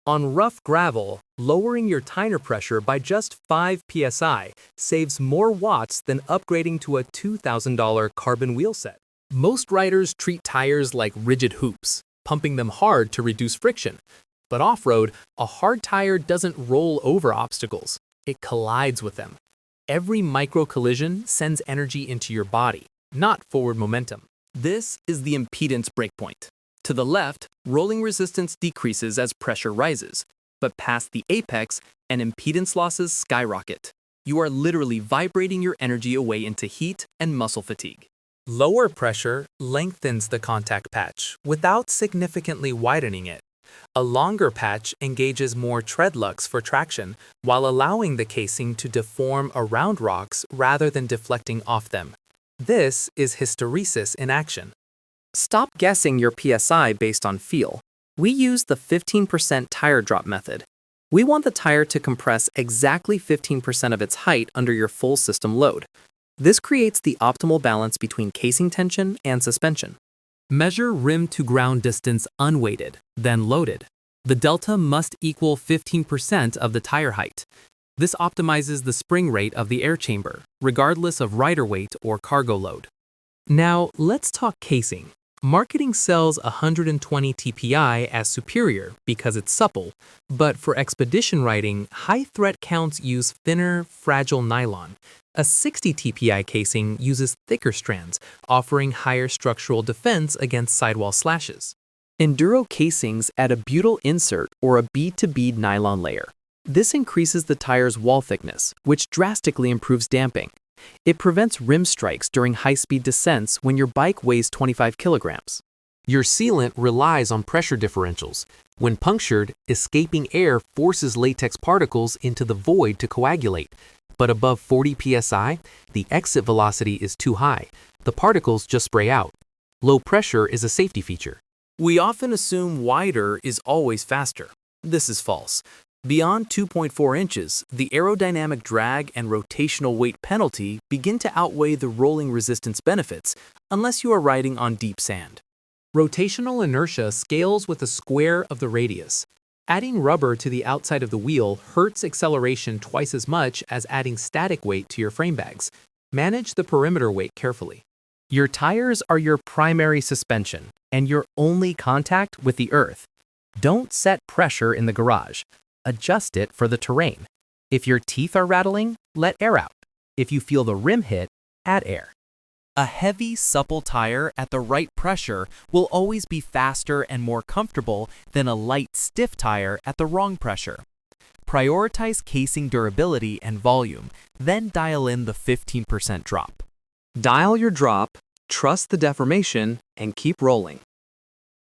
On rough gravel, lowering your tire pressure by just 5 psi saves more watts than upgrading to a $2,000 carbon wheel set. Most riders treat tires like rigid hoops, pumping them hard to reduce friction. But off-road, a hard tire doesn't roll over obstacles. It collides with them. Every micro-collision sends energy into your body, not forward momentum. This is the impedance breakpoint. To the left, rolling resistance decreases as pressure rises, but past the apex, and impedance losses skyrocket. You are literally vibrating your energy away into heat and muscle fatigue. Lower pressure lengthens the contact patch without significantly widening it. A longer patch engages more tread lux for traction while allowing the casing to deform around rocks rather than deflecting off them. This is hysteresis in action. Stop guessing your PSI based on feel. We use the 15% tire drop method. We want the tire to compress exactly 15% of its height under your full system load. This creates the optimal balance between casing tension and suspension. Measure rim to ground distance unweighted, then loaded. The delta must equal 15% of the tire height. This optimizes the spring rate of the air chamber, regardless of rider weight or cargo load. Now, let's talk casing. Marketing sells 120 TPI as superior because it's supple, but for expedition riding, high threat counts use thinner, fragile nylon. A 60 TPI casing uses thicker strands, offering higher structural defense against sidewall slashes. Enduro casings add a butyl insert or a bead-to-bead nylon layer. This increases the tire's wall thickness, which drastically improves damping. It prevents rim strikes during high-speed descents when your bike weighs 25 kilograms. Your sealant relies on pressure differentials. When punctured, escaping air forces latex particles into the void to coagulate. But above 40 psi, the exit velocity is too high. The particles just spray out. Low pressure is a safety feature. We often assume wider is always faster. This is false. Beyond 2.4 inches, the aerodynamic drag and rotational weight penalty begin to outweigh the rolling resistance benefits, unless you are riding on deep sand. Rotational inertia scales with the square of the radius. Adding rubber to the outside of the wheel hurts acceleration twice as much as adding static weight to your frame bags. Manage the perimeter weight carefully. Your tires are your primary suspension and your only contact with the earth. Don't set pressure in the garage. Adjust it for the terrain. If your teeth are rattling, let air out. If you feel the rim hit, add air. A heavy, supple tire at the right pressure will always be faster and more comfortable than a light, stiff tire at the wrong pressure. Prioritize casing durability and volume, then dial in the 15% drop. Dial your drop, trust the deformation, and keep rolling.